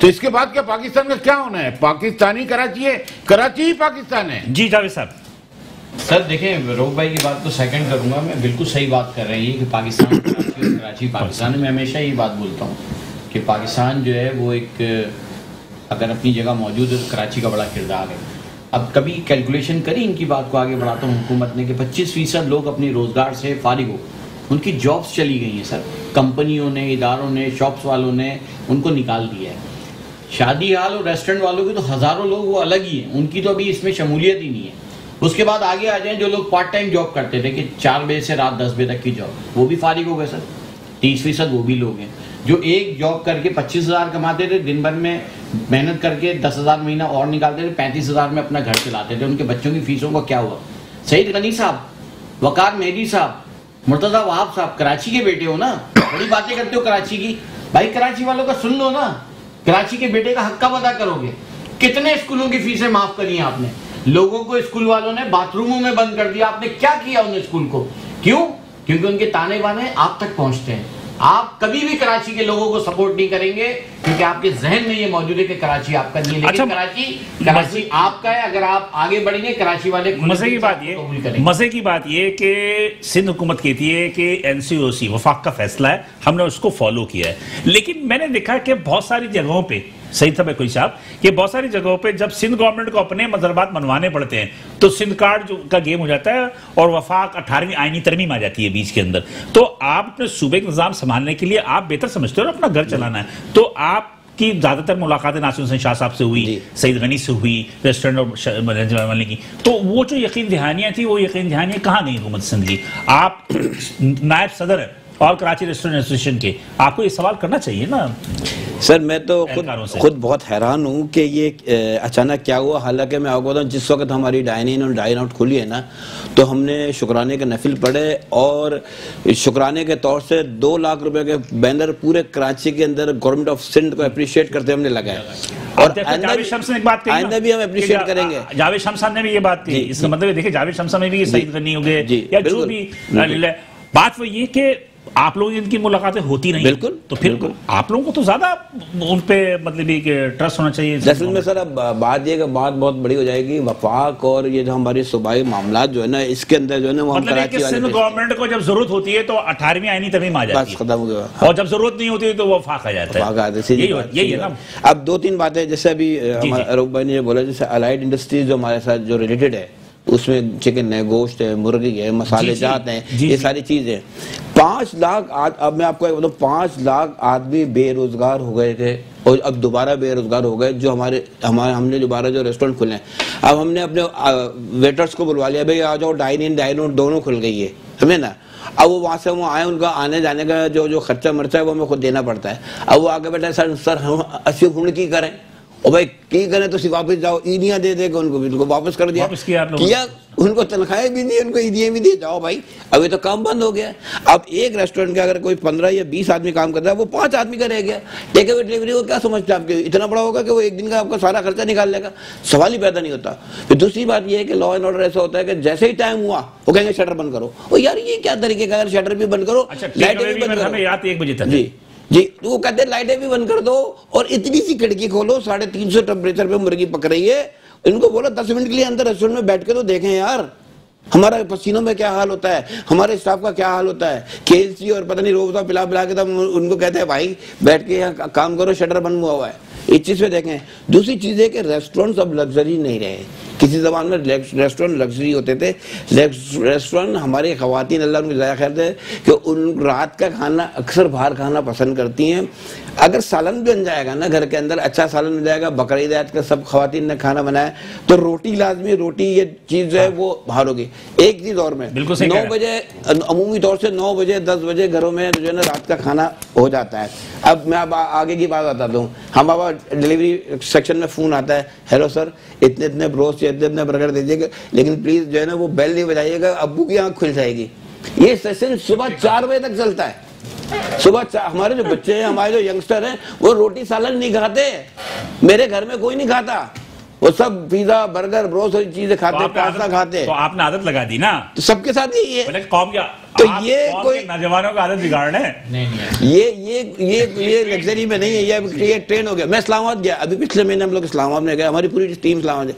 तो इसके बाद क्या पाकिस्तान का क्या होना है? पाकिस्तानी कराची है, कराची ही पाकिस्तान है। जी जावेद साहब। सर देखें, रोक भाई की बात तो सेकंड करूंगा मैं, बिल्कुल सही बात कर रहे हैं कि पाकिस्तान कराची और कराची पाकिस्तान। में हमेशा ये बात बोलता हूँ कि पाकिस्तान जो है वो एक अगर अपनी जगह मौजूद है तो कराची का बड़ा किरदार है। अब कभी कैलकुलेशन करी इनकी बात को आगे बढ़ाता हूँ हुकूमत ने कि 25% लोग अपने रोजगार से फारिग हो, उनकी जॉब्स चली गई हैं सर, कंपनियों ने, इदारों ने, शॉप्स वालों ने उनको निकाल दिया है। शादी हाल और रेस्टोरेंट वालों के तो हज़ारों लोग वो अलग ही हैं, उनकी तो अभी इसमें शमूलियत ही नहीं है। उसके बाद आगे आ जाएं जो लोग पार्ट टाइम जॉब करते थे कि 4 बजे से रात 10 बजे तक की जॉब, वो भी फारिग हो गए सर। 30% वो भी लोग हैं जो एक जॉब करके 25,000 कमाते थे, दिन भर में मेहनत करके 10,000 महीना और निकालते थे, 35,000 में अपना घर चलाते थे। उनके बच्चों की फीसों का क्या हुआ? सईद गनी साहब, वकार मेहदी साहब, मुर्तजा वहाब साहब, कराची के बेटे हो ना, बड़ी बातें करते हो कराची की। भाई कराची वालों का सुन लो ना, कराची के बेटे का हक कब अदा करोगे? कितने स्कूलों की फीसें माफ करी हैं आपने? लोगों को स्कूल वालों ने बाथरूमों में बंद कर दिया, आपने क्या किया उन स्कूल को? क्यों? क्योंकि उनके ताने बाने आप तक पहुंचते हैं। आप कभी भी कराची के लोगों को सपोर्ट नहीं करेंगे क्योंकि आपके जहन में ये मौजूद है कि कराची आपका नहीं है, लेकिन अच्छा, कराची आपका है। अगर आप आगे बढ़ेंगे कराची वाले मजे की बात ये कि सिंध हुकूमत कहती है कि एनसीओसी वफाक का फैसला है, हमने उसको फॉलो किया है। लेकिन मैंने देखा कि बहुत सारी जगहों पे, सही था कोई साहब, कि बहुत सारी जगहों पे जब सिंध गवर्नमेंट को अपने मजरबात मनवाने पड़ते हैं तो सिंध कार्ड जो का गेम हो जाता है और वफाक 18वीं आईनी तरमीम आ जाती है बीच के अंदर। तो आप अपने सूबे का निजाम संभालने के लिए आप बेहतर समझते हो ना, अपना घर चलाना है, तो आपकी ज्यादातर मुलाकातें नासिर हुसैन शाह साहब से हुई, सईद गनी से हुई, रेस्टोरेंट और की, तो वो जो यकीन दहानियां थी वो यकीन दहानियां कहाँ गई हुकूमत सिंध की? आप नायब सदर है और कराची रेस्टोरेंट एसोसिएशन के, आपको ये सवाल करना चाहिए ना सर। मैं तो खुद बहुत हैरान हूँ कि ये अचानक क्या हुआ। हालांकि मैं आपको बताऊँ, जिस वक्त हमारी डाइन इन और डाइन आउट खुली है ना, तो हमने शुक्राने के नफिल पढ़े और शुक्राने के तौर से 2 लाख रुपए के बैनर पूरे कराची के अंदर गवर्नमेंट ऑफ सिंध को अप्रिशिएट करते हमने लगाया। और जावेद शम्स ने एक बात कही, आइंदा भी हम अप्रिशिएट करेंगे। जावेद शम्स ने भी ये बात कही, इसका मतलब देखिए जावेद शम्स में भी ये सही करनी होगी या जो भी बात वो ये कि आप लोगों की इनकी मुलाकातें होती नहीं, बिल्कुल, तो फिर बिल्कुल। आप लोगों को तो ज्यादा उन पे मतलब ये कि ट्रस्ट होना चाहिए। दरअसल में सर अब बात ये कि बात बहुत बड़ी हो जाएगी। वफाक और ये जो हमारी सूबाई मामला जो है ना, इसके अंदर जो है ना वो मतलब सिंध गवर्नमेंट को जब जरूरत होती है तो 18वीं आईनी तरमीम आ जाती है, खत्म हो गया, और जब जरूरत नहीं होती है तो वो वफाक आ जाता है। यही है ना। अब 2-3 बातें, जैसे अभी अरूब भाई ने बोला, जैसे अलाइड इंडस्ट्रीज जो हमारे साथ जो रिलेटेड है, उसमें चिकन है, गोश्त है, मुर्गी है, मसाले जात हैं, ये सारी चीजें। 5 लाख अब मैं आपको बताऊं, 5 लाख आदमी बेरोजगार हो गए थे और अब दोबारा बेरोजगार हो गए। जो हमने दोबारा जो रेस्टोरेंट खुले हैं, अब हमने अपने वेटर्स को बुलवा लिया, भाई आ जाओ, डाइन इन डाइन आउट दोनों खुल गई है, समझे ना। अब वो वहाँ से वो आए, उनका आने जाने का जो खर्चा मर्चा है वो हमें खुद देना पड़ता है। अब वो आगे बैठा, सर हम 80 हुण की करें, और भाई की करें तो सिर्फ वापस जाओ, ईदियाँ दे देगा उनको वापस कर दिया, किया उनको तनख्वाहें भी दी, उनको ईदियाँ भी दी, जाओ भाई। अभी तो काम बंद हो गया। अब एक रेस्टोरेंट के अगर कोई 15 या 20 आदमी काम करता है, वो 5 आदमी का रह गया। टेक अवे डिलीवरी को क्या समझते हैं, आपके इतना बड़ा होगा कि वो एक दिन का आपका सारा खर्चा निकाल लेगा, सवाल ही पैदा नहीं होता। फिर दूसरी बात ये है कि लॉ एंड ऑर्डर ऐसा होता है कि जैसे ही टाइम हुआ वो कहेंगे शटर बंद करो। और यार ये क्या तरीके का, शटर भी बंद करो, लाइटें भी बंद करो, रात 1 बजे तक जी, तो वो कहते हैं लाइटें भी बंद कर दो और इतनी सी खिड़की खोलो, 350 टेम्परेचर पे मुर्गी पक रही है। इनको बोलो 10 मिनट के लिए अंदर रेस्टोरेंट में बैठ के तो देखें यार, हमारा पसीनों में क्या हाल होता है, हमारे स्टाफ का क्या हाल होता है। KLC और पता नहीं रोजा पिला पिला के तब उनको कहते हैं भाई बैठ के यहाँ काम करो, शटर बंद हुआ है। इस चीज पे देखें। दूसरी चीज है कि रेस्टोरेंट्स अब लग्जरी नहीं रहे। किसी जमाने में रेस्टोरेंट लग्जरी होते थे। रेस्टोरेंट हमारी खवातीन, अल्लाह उनको ज़ाया खैर दे, कि उन रात का खाना अक्सर बाहर खाना पसंद करती हैं। अगर सालन बन जाएगा ना घर के अंदर, अच्छा सालन बन जाएगा, बकरीद आज का सब खवातीन ने खाना बनाया, तो रोटी लाजमी, रोटी ये चीज़ है वो बाहर होगी। एक चीज़ और में 9 बजे अमूमी तौर से 9 बजे 10 बजे घरों में जो है ना रात का खाना हो जाता है। अब मैं अब आगे की बात बताता हूँ। हम बाबा डिलीवरी सेक्शन में फ़ोन आता है, हेलो सर इतने इतने ब्रोस्ट इतने इतने बर्गर दीजिएगा, लेकिन प्लीज़ जो है ना वो बेल नहीं बजाइएगा, अब्बू की आँख खुल जाएगी। ये सेशन सुबह 4 बजे तक चलता है। सुबह हमारे जो बच्चे हैं, हमारे जो यंगस्टर हैं, वो रोटी सालन नहीं खाते। मेरे घर में कोई नहीं खाता, वो सब पिज्जा बर्गर ब्रोस्ट सारी चीजें खाते, पास्ता खाते। तो आपने आदत लगा दी ना, तो सबके साथ ही ये कौम क्या, तो ये कोई नौजवानों का आदत बिगाड़ना है नहीं। ये लग्जरी में नहीं है, ये ट्रेन हो गया। मैं इस्लामाबाद गया अभी पिछले महीने, हम लोग इस्लामाबाद में गए, हमारी पूरी टीम इस्लामाबाद।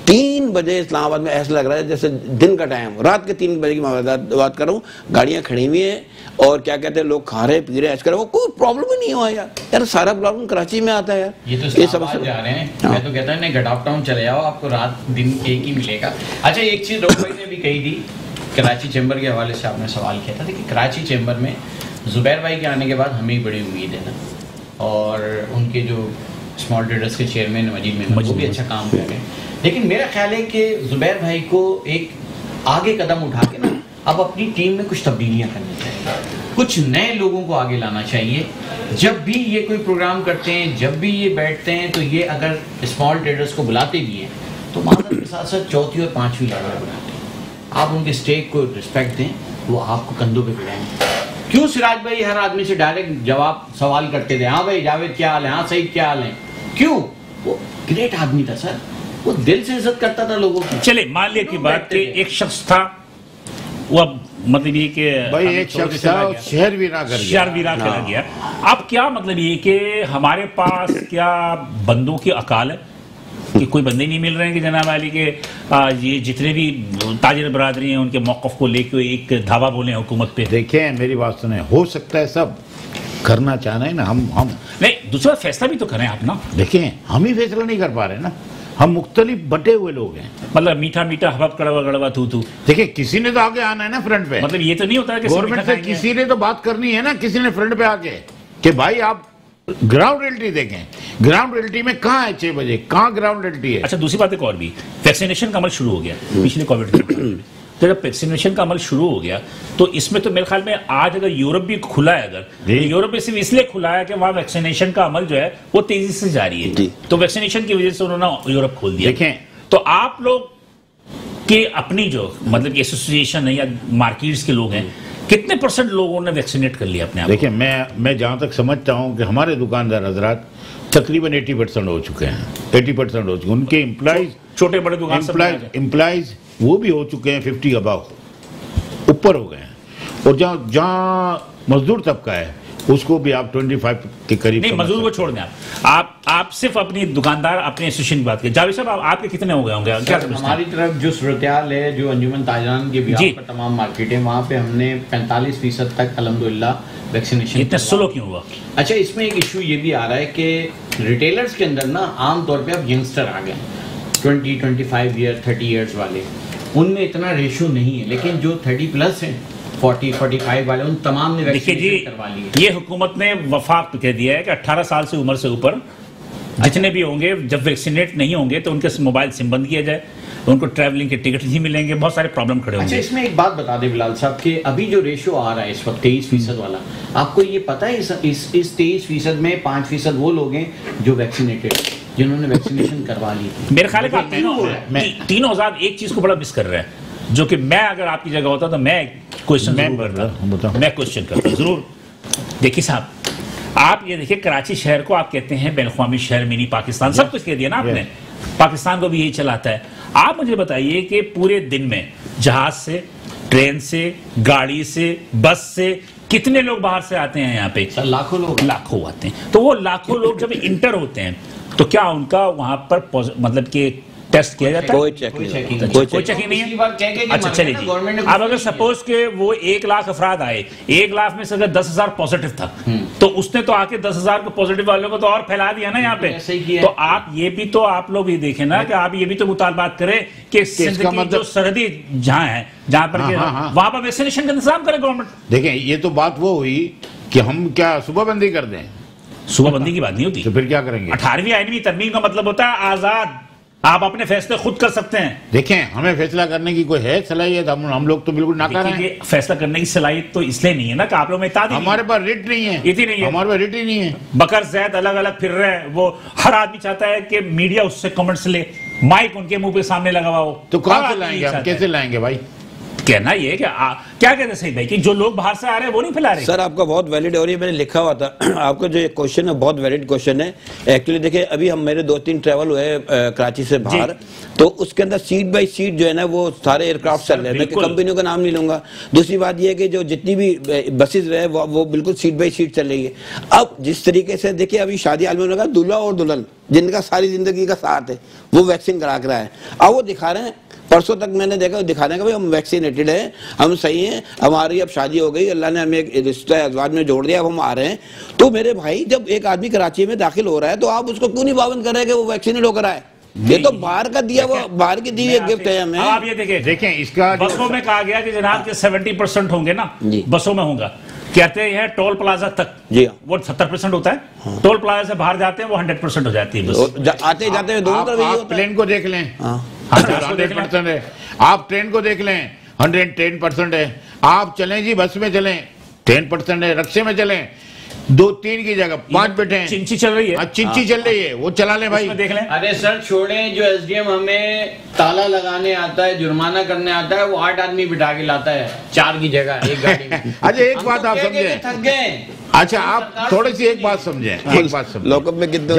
3 बजे इस्लामाबाद में ऐसा लग रहा है जैसे दिन का टाइम, रात के 3 बजे की बात कर रहा हूँ। गाड़ियाँ खड़ी हुई हैं और क्या कहते हैं लोग खा रहे पी रहे, ऐसा कर, वो कोई प्रॉब्लम ही नहीं हुआ यार। सारा प्रॉब्लम कराची में आता है यार। ये तो इस्लामाबाद जा रहे हैं, मैं तो कहता हूँ गडाफ टाउन चले जाओ, आपको रात दिन एक ही मिलेगा। अच्छा एक चीज रोक भाई ने भी कही थी, कराची चैम्बर के हवाले से आपने सवाल किया था। देखिए कराची चैम्बर में जुबैर भाई के आने के बाद हमें बड़ी उम्मीद है ना, और उनके जो स्मॉल ट्रेडर्स के चेयरमैन मजीद में वो भी अच्छा काम कर रहे हैं। लेकिन मेरा ख्याल है कि जुबैर भाई को एक आगे कदम उठा के ना अब अपनी टीम में कुछ तब्दीलियाँ करनी चाहिए, कुछ नए लोगों को आगे लाना चाहिए। जब भी ये कोई प्रोग्राम करते हैं, जब भी ये बैठते हैं, तो ये अगर स्मॉल ट्रेडर्स को बुलाते भी हैं तो माजरत के साथ साथ 4थी और 5वीं लेवल बुलाते हैं। आप उनके स्टेक को रिस्पेक्ट दें, वो आपको कंधों पे बिठाएंगे। क्यों सिराज भाई हर आदमी से डायरेक्ट जवाब सवाल करते थे, हाँ भाई जावेद क्या हाल है, हाँ सईद क्या हाल है? क्यों? वो ग्रेट आदमी था सर, वो दिल से इज्जत करता था लोगों की। चले मान लिया की बात कि एक शख्स था, वो मतलब ये कि भाई एक शख्स था शहर वीरा कर गया। अब क्या मतलब ये कि हमारे पास क्या बंदों की अकाल है कि कोई बंदे नहीं मिल रहे हैं कि जनाब वाली के ये जितने भी ताजिर बरादरी हैं उनके मौक़िफ़ को लेके एक धावा बोले हुकूमत पे। देखें मेरी बात सुने, हो सकता है सब करना चाह रहे हैं ना, हम नहीं, दूसरा फैसला भी तो करें आप ना। देखें हम ही फैसला नहीं कर पा रहे ना, हम मुख्तलिफ बटे हुए लोग हैं। मतलब मीठा मीठा हबब कड़वा कड़वा थू थू। देखिए किसी ने तो आगे आना है ना फ्रंट पे। मतलब ये तो नहीं होता है कि गवर्नमेंट से किसी ने तो बात करनी है ना, किसी ने फ्रंट पे आके कि भाई आप ग्राउंड रियलिटी देखें। ग्राउंड रियलिटी में कहाँ है 6 बजे, कहाँ ग्राउंड रियलिटी है? अच्छा दूसरी बात एक और भी, वैक्सीनेशन का अमल शुरू हो गया पिछले कोविड के, तो जब वैक्सीनेशन का अमल शुरू हो गया तो इसमें तो मेरे ख्याल में आज अगर यूरोप भी खुला है, अगर तो यूरोप में सिर्फ इसलिए खुला है कि वहाँ वैक्सीनेशन का अमल जो है वो तेजी से जारी है, तो वैक्सीनेशन की वजह से उन्होंने यूरोप खोल दिया। देखें, तो आप लोग के अपनी जो मतलब एसोसिएशन है या मार्केट्स के लोग हैं, कितने % लोगों ने वैक्सीनेट कर लिया अपने आप? देखिए, मैं जहां तक समझता हूं कि हमारे दुकानदार हजरात तकरीबन 80% हो चुके हैं, 80% हो चुके हैं। उनके एम्प्लॉइज, छोटे बड़े दुकान एम्प्लॉइज वो भी हो चुके हैं 50 अबाव, ऊपर हो गए हैं। और जहाँ मजदूर तबका है उसको भी आप 25 के करीब। नहीं, मजदूर को छोड़ दें आप सिर्फ अपनी दुकानदार अपने एसोसिएशन की बात करें। जावेद साहब, आपके कितने हो गए होंगे? क्या हमारी तरफ जो सूरत-ए-हाल है, जो अंजुमन ताजरान के भी तमाम मार्केट है, वहाँ पे हमने 45% तक अल्हम्दुलिल्लाह वैक्सीनेशन। इतना स्लो क्यों हुआ? अच्छा, इसमें एक इशू ये भी आ रहा है कि रिटेलर्स के अंदर ना आमतौर पर अब यंगस्टर आ गए, 20-25 ईयर 30 ईयर्स वाले, उनमें इतना रेशो नहीं है। लेकिन जो 30+ हैं, 40-45 वाले, उन तमाम ने वैक्सीनेशन करवा ली है। ये हुकूमत ने वफाक कह दिया है कि 18 साल से उम्र से ऊपर जितने भी होंगे, जब वैक्सीनेट नहीं होंगे तो उनके मोबाइल सिम बंद किया जाए, उनको ट्रैवलिंग के टिकट नहीं मिलेंगे, बहुत सारे प्रॉब्लम खड़े होंगे। अच्छा, इसमें एक बात बता दें बिलाल साहब कि अभी जो रेशो आ रहा है इस वक्त 23% वाला, आपको ये पता है इस 23% में 5% वो लोग हैं जो वैक्सीनेटेड, जिन्होंने वैक्सीनेशन करवा ली? मेरे ख्याल है तीनों आजाद एक चीज को बड़ा मिस कर रहे हैं, जो कि मैं अगर आपकी जगह होता तो मैं क्वेश्चन करता जरूर। देखिए साहब, आप ये देखिए, कराची शहर को आप कहते हैं बैनुल-अक़वामी शहर, मिनी पाकिस्तान, सब कुछ कह दिया ना आपने, पाकिस्तान को भी यही चलाता है। आप मुझे बताइए कि पूरे दिन में जहाज से, ट्रेन से, गाड़ी से, बस से कितने लोग बाहर से आते हैं यहाँ पे? लाखों आते हैं। तो वो लाखों लोग जब इंटर होते हैं तो क्या उनका वहां पर मतलब कि टेस्ट किया जाता है? कोई चेकिंग नहीं है। अच्छा चलिए जी, अब अगर सपोज के वो 1 लाख अफराद आए, 1 लाख में से अगर 10,000 पॉजिटिव था, तो उसने तो आके 10,000 को पॉजिटिव वालों को तो और फैला दिया ना यहाँ पे। तो आप ये भी तो आप लोग ये देखें ना कि आप ये भी तो मुतालबात करें कि सिंध की जो सरहदी जहाँ है, जहाँ पर वहां पर वैक्सीनेशन का इंतजाम करे गवर्नमेंट। देखें, ये तो बात वो हुई कि हम क्या सुबह बंदी कर दें? सुबह बंदी की बात नहीं होती, तो फिर क्या करेंगे? 18वीं आईनी तरमीम का मतलब होता है आजाद, आप अपने फैसले खुद कर सकते हैं। देखें, हमें फैसला करने की कोई है सलाहियत? हम लोग तो बिल्कुल नाकार हैं। फैसला करने की सलाहियत तो इसलिए नहीं है ना कि आप लोग में इत्तेहाद हमारे पास रिट नहीं है, इतनी नहीं है, हमारे पास रिट ही नहीं है। बकर जैद अलग अलग फिर रहे हैं, वो हर आदमी चाहता है कि मीडिया उससे कमेंट्स ले, माइक उनके मुंह पे सामने लगा हुआ हो। तो कहां से लाएंगे हम, कैसे लाएंगे भाई? कहना ये कि क्या कहते हैं सही भाई कि जो लोग बाहर से आ रहे हैं वो नहीं फैला रहे? सर, आपका बहुत वैलिड, और ये मैंने लिखा हुआ था आपका जो क्वेश्चन है बहुत वैलिड क्वेश्चन है। एक्चुअली देखिए, अभी हम मेरे 2-3 ट्रैवल हुए कराची से बाहर, तो उसके अंदर सीट बाई सीट जो है ना वो सारे एयरक्राफ्ट चल रहे हैं। मैं कंपनियों का नाम नहीं लूंगा। दूसरी बात ये है कि जो जितनी भी बसेज रहे वो बिल्कुल सीट बाई सीट चल रही है। अब जिस तरीके से देखिए, अभी शादी आलम लगा, दूल्हा और दुल्हन जिनका सारी जिंदगी का साथ है, वो वैक्सीन करा कर आए, अब वो दिखा रहे हैं। परसों तक मैंने देखा दिखाने का, भाई हम वैक्सीनेटेड हैं, हम सही हैं, हमारी अब शादी हो गई, अल्लाह ने हमें एक रिश्ता अज़वाज में जोड़ दिया, अब हम आ रहे हैं। तो मेरे भाई, जब एक आदमी कराची में दाखिल हो रहा है तो आप उसको क्यों नहीं पाबंद कर रहे कि वो वैक्सीनेट होकर आए? ये तो बाहर का दिया, वो बाहर की दी हुई गिफ्ट है हमें। आप ये देखें, इसका बसों में कहा गया कि जनाब के 70% होंगे ना, बसों में होगा। कहते हैं टोल प्लाजा तक जी वो 70% होता है। हाँ। टोल प्लाजा से बाहर जाते हैं वो 100% हो जाती है बस। आते जाते हैं दोनों तरफ। प्लेन को देख लें, 100% है। आप ट्रेन को देख लें, 110% है। आप चलें जी, बस में चलें 10% है, रिक्शे में चलें 2-3 की जगह 5 बैठे हैं। चिंची चल रही है, चिंची चल रही है, वो चला लें भाई, देख लें। अरे सर छोड़ें, जो एसडीएम हमें ताला लगाने आता है, जुर्माना करने आता है, वो 8 आदमी बिठा के लाता है 4 की जगह एक गाड़ी में। अच्छा, एक बात आप समझे, थक गए। अच्छा, आप थोड़ी सी एक बात समझें, एक बात समझें, लॉकअप में कितने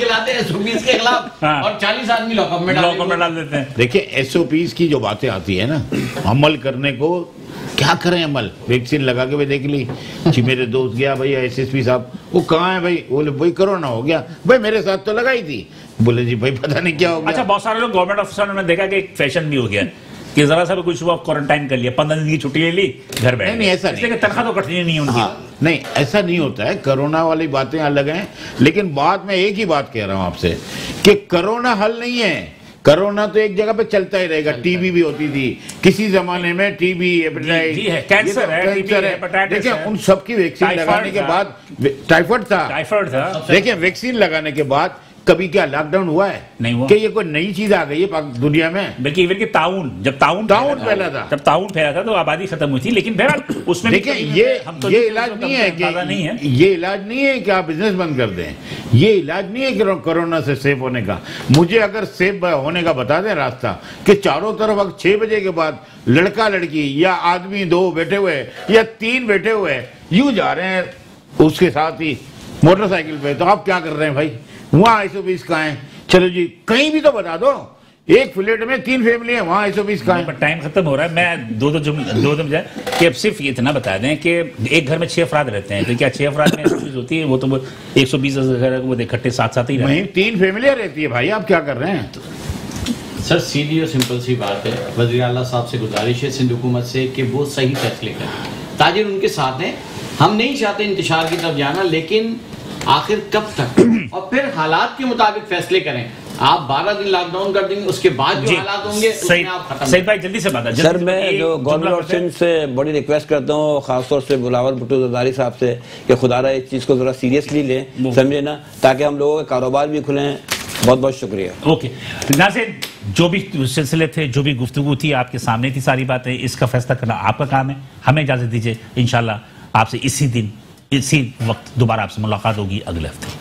लाते हैं SOPs के खिलाफ, और 40 आदमी लॉकअप में डाल देते हैं। देखिए, SOPs की जो बातें आती है ना, अमल करने को क्या करें अमल? वैक्सीन लगा के भी देख ली जी, मेरे दोस्त गया भैया SSP साहब, वो कहाँ है भाई? बोले भाई कोरोना हो गया। भाई मेरे साथ तो लगाई थी। बोले जी भाई पता नहीं क्या हो गया। अच्छा, बहुत सारे लोग गवर्नमेंट ऑफिसर ने देखा कि एक फैशन भी हो गया कि जरा सा भी कुछ हुआ क्वारंटाइन कर लिया, 15 दिन की छुट्टी ले ली, घर बैठ। नहीं, ऐसा नहीं, तनख्वाह तो कटनी नहीं उनकी। हाँ, नहीं, ऐसा नहीं होता है। कोरोना वाली बातें अलग हैं, लेकिन बात में एक ही बात कह रहा हूं आपसे कि कोरोना हल नहीं है। कोरोना तो एक जगह पे चलता ही रहेगा। टीबी भी होती थी किसी जमाने में, टीबी, हेपेटाइटिस, कैंसर है, देखिए उन सबकी वैक्सीन लगाने के बाद, टाइफाइड था, टाइफाइड था। देखिए वैक्सीन लगाने के बाद कभी क्या लॉकडाउन हुआ है? नहीं हुआ। कि ये कोई नई चीज आ गई है दुनिया में? बल्कि इवन के ताउन, जब ताउन फैला था, जब ताउन फैला था तो आबादी खत्म हुई थी। लेकिन बहरहाल उसमें देखिए ये इलाज नहीं है कि ये इलाज नहीं है कि आप बिजनेस बंद कर दें, ये इलाज नहीं है कि कोरोना से सेफ होने का। मुझे अगर सेफ होने का बता दें रास्ता, कि चारों तरफ अगर 6 बजे के बाद लड़का लड़की या आदमी 2 बैठे हुए या 3 बैठे हुए यूं जा रहे हैं उसके साथ ही मोटरसाइकिल पे, तो आप क्या कर रहे हैं भाई? वहां 120 कहाँ है? चलो जी कहीं भी तो बता दो, एक फ्लैट में 3 फैमिली है, वहां 120 कहाँ है? टाइम खत्म हो रहा है। मैं दो दम जाए कि अब सिर्फ ये इतना बता दें कि एक घर में 6 अफराद रहते हैं, तो क्या 6 अफराद में ऐसी चीज होती है? वो तो 120 घर वो इकट्ठे साथ ही रहते हैं। 3 फैमिलियां रहती है भाई, आप क्या कर रहे हैं? सर सीधी और सिंपल सी बात है, वज़ीर आला साहब से गुजारिश है सिंध हुकूमत से कि वो सही फैसले करें। ताजिर उनके साथ हैं, हम नहीं चाहते इंतशार की तरफ जाना, लेकिन आखिर कब तक? और फिर हालात के मुताबिक फैसले करें। आप 12 दिन लॉकडाउन कर देंगे, उसके बाद जो हालात होंगे उसमें आप खत्म। सही भाई जल्दी से बता। सर मैं जो गवर्नमेंट ऑफ सिंध से बड़ी रिक्वेस्ट करता हूँ, खासतौर से बिलावल भुट्टो ज़रदारी साहब से, कि खुदारा इस चीज़ को ज़रा सीरियसली लें, समझे ना, ताकि हम लोगों के कारोबार भी खुलें। बहुत बहुत शुक्रिया। ओके नाज़रीन, जो भी सिलसिले थे, जो भी गुफ्तगू थी, आपके सामने थी सारी बातें, इसका फैसला करना आपका काम है। हमें इजाज़त दीजिए, इंशाल्लाह आपसे इसी दिन इसी वक्त दोबारा आपसे मुलाकात होगी अगले हफ्ते।